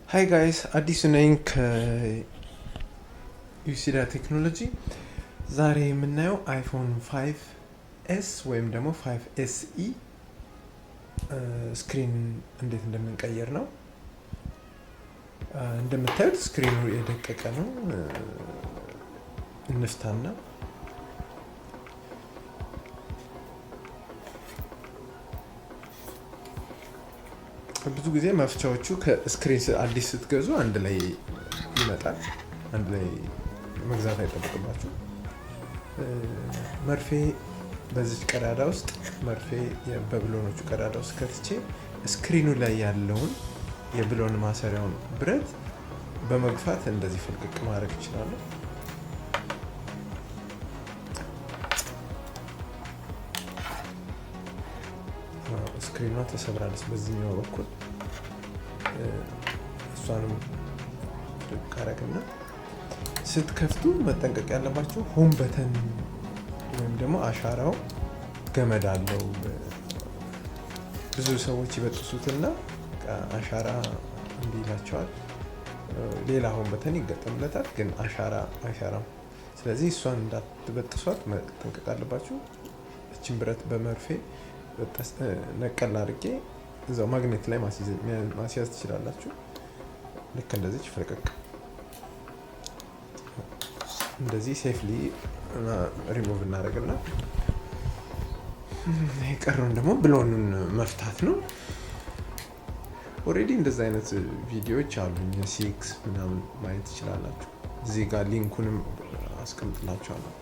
Hi guys, አዲሱ ነኝ Usidda ቴክኖሎጂ። ዛሬ የምናየው iPhone 5s ወይም ደግሞ 5SE ስክሪን እንዴት እንደምንቀይር ነው። እንደምታዩት ስክሪኑ የደቀቀ ነው። እንፍታና ብዙ ጊዜ መፍቻዎቹ ከስክሪን አዲስ ስትገዙ አንድ ላይ ይመጣል። አንድ ላይ መግዛት አይጠበቅባችሁ። መርፌ በዚህ ቀዳዳ ውስጥ መርፌ በብሎኖቹ ቀዳዳ ውስጥ ከትቼ ስክሪኑ ላይ ያለውን የብሎን ማሰሪያውን ብረት በመግፋት እንደዚህ ፍልቅቅ ማድረግ እችላለሁ። ስክሪኗ ተሰብራለች በዚህኛው በኩል። እሷንም ፍልቃረግና ስትከፍቱ መጠንቀቅ ያለባችሁ ሆም በተን ወይም ደግሞ አሻራው ገመድ አለው። ብዙ ሰዎች ይበጥሱትና አሻራ እንዲላቸዋል። ሌላ ሆም በተን ይገጠምለታል፣ ግን አሻራ አይሰራም። ስለዚህ እሷን እንዳትበጥሷት መጠንቀቅ አለባችሁ። እችን ብረት በመርፌ ነቀል አድርጌ እዛው ማግኔት ላይ ማስያዝ ትችላላችሁ። ልክ እንደዚህ ፍልቅቅ እንደዚህ ሴፍሊ ሪሙቭ እናደርግና የቀረውን ደግሞ ብሎኑን መፍታት ነው። ኦሬዲ እንደዚህ አይነት ቪዲዮዎች አሉ። የሲክስ ምናምን ማየት ትችላላችሁ። እዚህ ጋር ሊንኩንም አስቀምጥላችኋለሁ።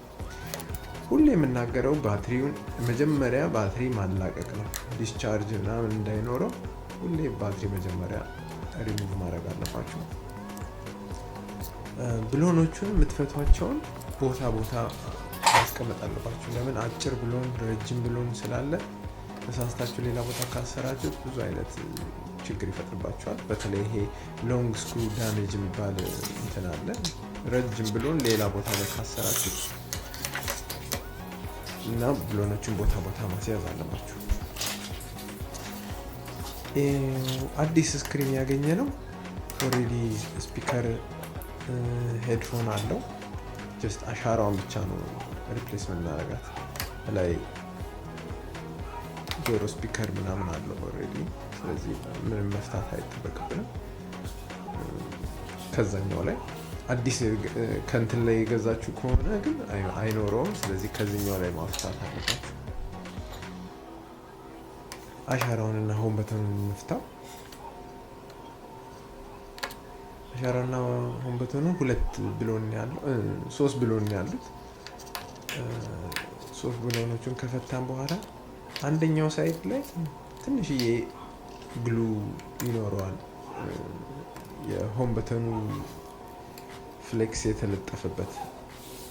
ሁሌ የምናገረው ባትሪውን መጀመሪያ ባትሪ ማላቀቅ ነው። ዲስቻርጅ ምናምን እንዳይኖረው ሁሌ ባትሪ መጀመሪያ ሪሙቭ ማድረግ አለባችሁ። ብሎኖቹን የምትፈቷቸውን ቦታ ማስቀመጥ አለባችሁ። ለምን አጭር ብሎን ረጅም ብሎን ስላለ ተሳስታችሁ ሌላ ቦታ ካሰራችሁት ብዙ አይነት ችግር ይፈጥርባችኋል። በተለይ ይሄ ሎንግ ስክሩ ዳሜጅ የሚባል እንትን አለ። ረጅም ብሎን ሌላ ቦታ ላይ ካሰራችሁት እና ብሎኖችን ቦታ ማስያዝ አለባችሁ። አዲስ ስክሪን ያገኘ ነው። ኦሬዲ ስፒከር ሄድፎን አለው። ጀስት አሻራውን ብቻ ነው ሪፕሌስ የምናደርጋት። ላይ ጆሮ ስፒከር ምናምን አለው ኦሬዲ። ስለዚህ ምንም መፍታት አይጠበቅብንም። ከዛኛው ላይ አዲስ ከንትን ላይ የገዛችሁ ከሆነ ግን አይኖረውም። ስለዚህ ከዚህኛው ላይ ማፍታት አለባችሁ። አሻራውንና ሆም በተኑን እንፍታው። አሻራውና ሆም በተኑ ሁለት ብሎን ያለው 3 ብሎን ያሉት 3 ብሎኖቹን ከፈታን በኋላ አንደኛው ሳይድ ላይ ትንሽዬ ግሉ ይኖረዋል። የሆም በተኑ ፍሌክስ የተለጠፈበት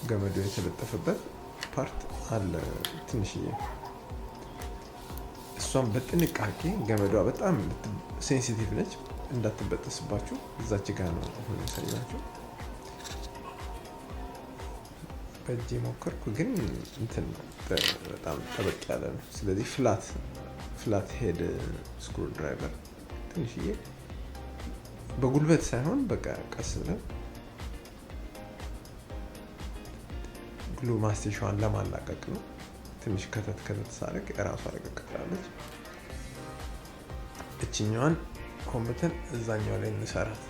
ገመዱ የተለጠፈበት ፓርት አለ ትንሽዬ። እሷን በጥንቃቄ ገመዷ በጣም ሴንሲቲቭ ነች፣ እንዳትበጠስባችሁ እዛች ጋር ነው ያሳያችሁ። በእጄ ሞከርኩ ግን እንትን በጣም ጠበቅ ያለ ነው። ስለዚህ ፍላት ሄድ ስክሩ ድራይቨር ትንሽዬ በጉልበት ሳይሆን በቃ ቀስ ብለን ግሉ ማስቴሻዋን ለማላቀቅ ነው። ትንሽ ከተት ሳደርግ እራሷ አለቀቀላለች። እችኛዋን ኮምፒውተር እዛኛው ላይ እንሰራት።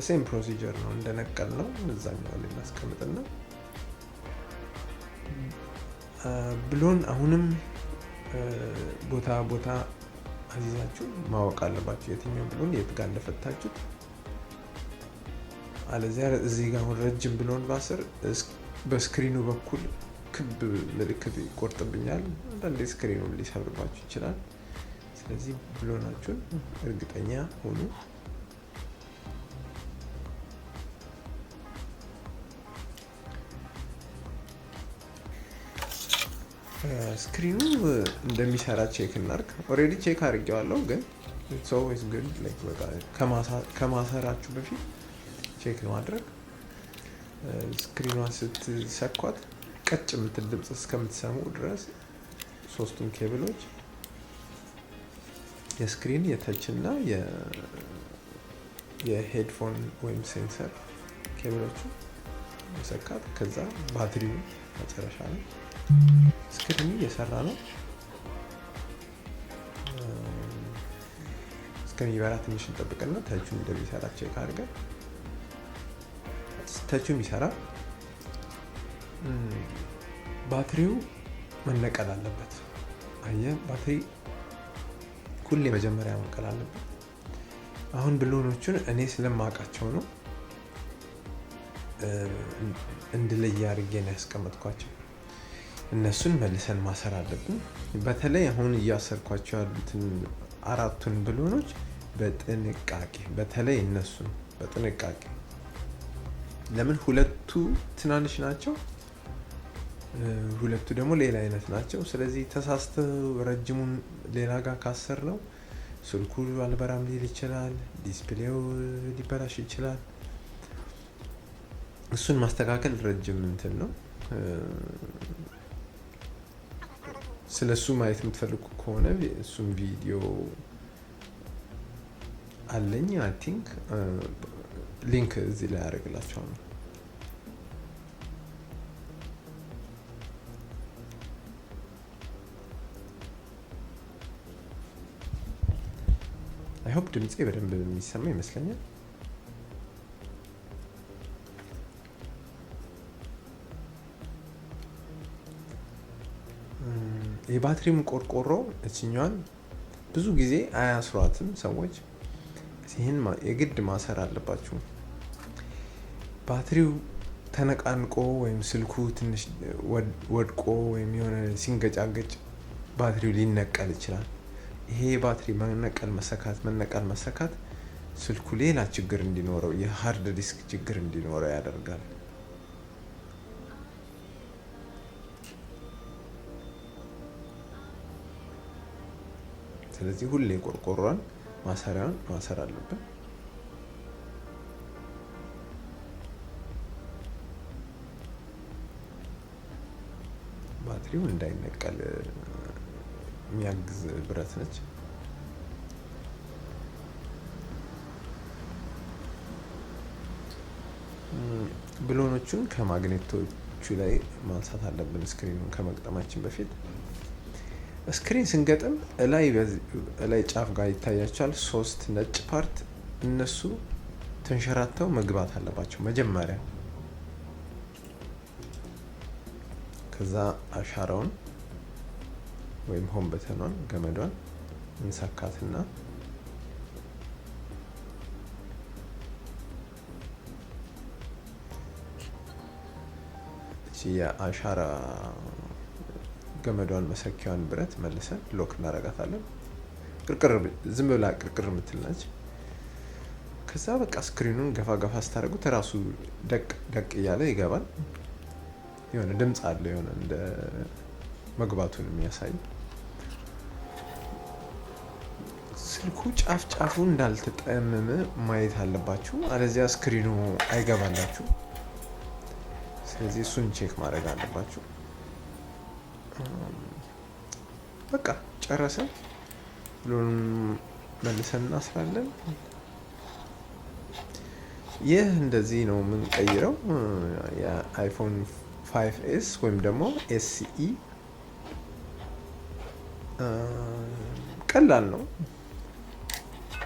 ሴም ፕሮሲጀር ነው እንደነቀል ነው። እዛኛው ላይ እናስቀምጥና ብሎን አሁንም ቦታ አዚዛችሁ ማወቅ አለባችሁ የትኛው ብሎን የት ጋር እንደፈታችሁት። አለዚያ እዚህ ጋር አሁን ረጅም ብሎን ባስር በስክሪኑ በኩል ክብ ምልክት ይቆርጥብኛል። አንዳንዴ ስክሪኑ ሊሰብርባችሁ ይችላል። ስለዚህ ብሎናችሁን እርግጠኛ ሆኑ። ስክሪኑ እንደሚሰራ ቼክ እናድርግ። ኦሬዲ ቼክ አድርጌዋለሁ፣ ግን it's always good like በቃ ከማሰራችሁ በፊት ቼክ ማድረግ። ስክሪኗን ስትሰኳት ቀጭ የምትል ድምፅ እስከምትሰሙ ድረስ ሶስቱም ኬብሎች የስክሪን የተች እና የሄድፎን ወይም ሴንሰር ኬብሎቹ መሰካት። ከዛ ባትሪው መጨረሻ ላይ ስክሪኑ እየሰራ ነው። እስከሚበራ ትንሽ እንጠብቅና ተቹን እንደሚሰራ ቼክ አድርገን ተቹም ይሰራል። ባትሪው መነቀል አለበት። አየህ ባትሪ ሁሌ መጀመሪያ መነቀል አለበት። አሁን ብሎኖቹን እኔ ስለማውቃቸው ነው እንድለይ አድርጌ ነው ያስቀመጥኳቸው። እነሱን መልሰን ማሰር አለብን። በተለይ አሁን እያሰርኳቸው ያሉትን አራቱን ብሎኖች በጥንቃቄ በተለይ እነሱን በጥንቃቄ ለምን ሁለቱ ትናንሽ ናቸው፣ ሁለቱ ደግሞ ሌላ አይነት ናቸው። ስለዚህ ተሳስተው ረጅሙን ሌላ ጋር ካሰር ነው ስልኩ አልበራም ሊል ይችላል፣ ዲስፕሌው ሊበላሽ ይችላል። እሱን ማስተካከል ረጅም እንትን ነው። ስለሱ ማየት የምትፈልጉ ከሆነ እሱም ቪዲዮ አለኝ። አይ ቲንክ ሊንክ እዚህ ላይ አደርግላችኋለሁ። አይ ሆፕ ድምጼ በደንብ የሚሰማ ይመስለኛል። የባትሪም ቆርቆሮ እችኛዋን ብዙ ጊዜ አያስሯትም ሰዎች። ይህን የግድ ማሰር አለባችሁ። ባትሪው ተነቃንቆ ወይም ስልኩ ትንሽ ወድቆ ወይም የሆነ ሲንገጫገጭ ባትሪው ሊነቀል ይችላል። ይሄ ባትሪ መነቀል መሰካት ስልኩ ሌላ ችግር እንዲኖረው የሃርድ ዲስክ ችግር እንዲኖረው ያደርጋል። ስለዚህ ሁሌ ቆርቆሮን ማሰሪያውን ማሰር አለብን። ባትሪው እንዳይነቀል የሚያግዝ ብረት ነች። ብሎኖቹን ከማግኔቶቹ ላይ ማንሳት አለብን ስክሪኑን ከመግጠማችን በፊት። ስክሪን ስንገጥም እላይ ጫፍ ጋር ይታያቸዋል 3 ነጭ ፓርት። እነሱ ተንሸራተው መግባት አለባቸው መጀመሪያ። ከዛ አሻራውን ወይም ሆም በተኗን ገመዷን እንሰካትና የአሻራ ገመዷን መሰኪያዋን ብረት መልሰን ሎክ እናረጋታለን። ዝም ብላ ቅርቅር የምትልናች። ከዛ በቃ ስክሪኑን ገፋ ገፋ ስታደርጉት ራሱ ደቅ እያለ ይገባል። የሆነ ድምጽ አለ፣ የሆነ እንደ መግባቱን የሚያሳይ። ስልኩ ጫፉ እንዳልተጠመመ ማየት አለባችሁ፣ አለዚያ ስክሪኑ አይገባላችሁ። ስለዚህ እሱን ቼክ ማድረግ አለባችሁ። በቃ ጨረሰን። ብሎን መልሰን እናስራለን። ይህ እንደዚህ ነው የምንቀይረው። የአይፎን 5s ወይም ደግሞ SE ቀላል ነው።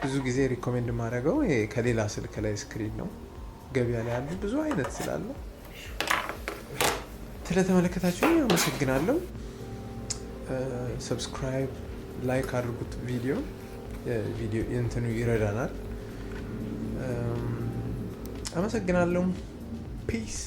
ብዙ ጊዜ ሪኮሜንድ ማድረገው ከሌላ ስልክ ላይ ስክሪን ነው። ገበያ ላይ ያሉ ብዙ አይነት ስላለ ስለተመለከታችሁ አመሰግናለሁ። ሰብስክራይብ፣ ላይክ አድርጉት። ቪዲዮ እንትኑ ይረዳናል። አመሰግናለሁ። ፒስ